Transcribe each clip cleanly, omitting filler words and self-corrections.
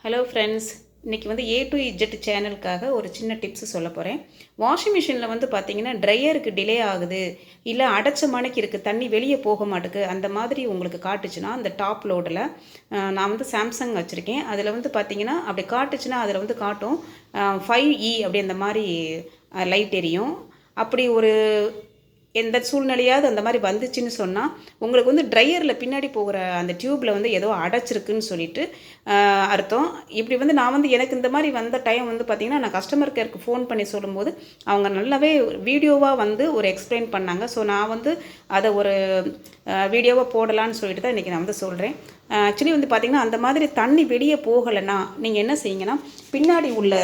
Hello friends, இன்றைக்கி வந்து A to Z சேனலுக்காக ஒரு சின்ன டிப்ஸ் சொல்ல போகிறேன். வாஷிங் மிஷினில் வந்து பார்த்திங்கன்னா ட்ரையருக்கு டிலே ஆகுது, இல்லை அடைச்ச மணிக்கு இருக்குது, தண்ணி வெளியே போக மாட்டுக்கு, அந்த மாதிரி உங்களுக்கு காட்டுச்சுன்னா அந்த டாப் லோடில் நான் வந்து சாம்சங் வச்சுருக்கேன். அதில் வந்து பார்த்திங்கன்னா அப்படி காட்டுச்சுன்னா அதில் வந்து காட்டும் 5E அப்படி அந்த மாதிரி லைட் எரியும். அப்படி ஒரு எந்த சூழ்நிலையாவது அந்த மாதிரி வந்துச்சுன்னு சொன்னால் உங்களுக்கு வந்து ட்ரையரில் பின்னாடி போகிற அந்த டியூப்பில் வந்து ஏதோ அடைச்சிருக்குன்னு சொல்லிட்டு அர்த்தம். இப்படி வந்து நான் வந்து எனக்கு இந்த மாதிரி வந்த டைம் வந்து பார்த்திங்கன்னா நான் கஸ்டமர் கேருக்கு ஃபோன் பண்ணி சொல்லும்போது அவங்க நல்லாவே வீடியோவாக வந்து ஒரு எக்ஸ்பிளைன் பண்ணாங்க. ஸோ நான் வந்து அதை ஒரு வீடியோவாக போடலான்னு சொல்லிட்டு தான் இன்றைக்கி நான் வந்து சொல்கிறேன். ஆக்சுவலி வந்து பார்த்திங்கன்னா அந்த மாதிரி தண்ணி வெளியே போகலைன்னா நீங்கள் என்ன செய்யுங்கன்னா பின்னாடி உள்ள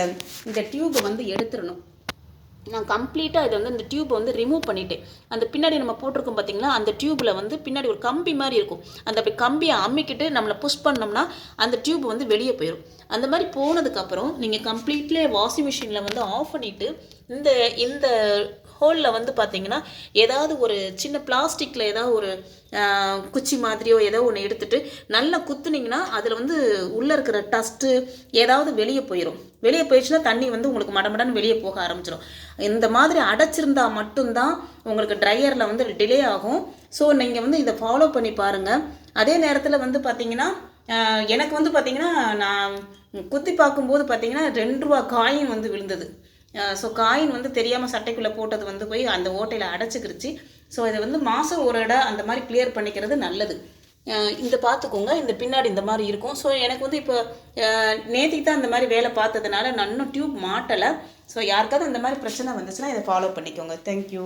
இந்த டியூப்பை வந்து எடுத்துடணும். நான் கம்ப்ளீட்டாக இதை வந்து இந்த டியூப்பை வந்து ரிமூவ் பண்ணிவிட்டேன். அந்த பின்னாடி நம்ம போட்டிருக்கோம் பார்த்திங்களா, அந்த டியூப்பில் வந்து பின்னாடி ஒரு கம்பி மாதிரி இருக்கும். அந்த அப்படி கம்பியை அம்மிக்கிட்டு நம்மளை புஷ் பண்ணோம்னா அந்த டியூப் வந்து வெளியே போயிடும். அந்த மாதிரி போனதுக்கப்புறம் நீங்கள் கம்ப்ளீட்லி வாஷிங் மிஷினில் வந்து ஆஃப் பண்ணிவிட்டு இந்த இந்த ஹோலில் வந்து பார்த்திங்கன்னா ஏதாவது ஒரு சின்ன பிளாஸ்டிக்கில் ஏதாவது ஒரு குச்சி மாதிரியோ ஏதோ ஒன்று எடுத்துகிட்டு நல்லா குத்துனீங்கன்னா அதில் வந்து உள்ளே இருக்கிற டஸ்ட்டு ஏதாவது வெளியே போயிடும். வெளியே போயிடுச்சுன்னா தண்ணி வந்து உங்களுக்கு மடமடன்னு வெளியே போக ஆரம்பிச்சிடும். இந்த மாதிரி அடைச்சிருந்தா மட்டும்தான் உங்களுக்கு ட்ரையரில் வந்து டிலே ஆகும். ஸோ நீங்கள் வந்து இதை ஃபாலோ பண்ணி பாருங்கள். அதே நேரத்தில் வந்து பார்த்திங்கன்னா எனக்கு வந்து பார்த்திங்கன்னா நான் குத்தி பார்க்கும்போது பார்த்திங்கன்னா 2 ரூபா காயின் வந்து விழுந்தது. ஸோ காயின் வந்து தெரியாமல் சட்டைக்குள்ளே போட்டது வந்து போய் அந்த ஓட்டையில் அடைச்சிக்கிருச்சு. ஸோ இதை வந்து மாதம் ஒரு இடம் அந்த மாதிரி கிளியர் பண்ணிக்கிறது நல்லது. இந்த பார்த்துக்கோங்க, இந்த பின்னாடி இந்த மாதிரி இருக்கும். ஸோ எனக்கு வந்து இப்போ நேற்றுக்கு தான் இந்த மாதிரி வேலை பார்த்ததுனால நான் இன்னும் டியூப் மாட்டலை. ஸோ யாருக்காவது இந்த மாதிரி பிரச்சனை வந்துச்சுன்னா இதை ஃபாலோ பண்ணிக்கோங்க. தேங்க்யூ.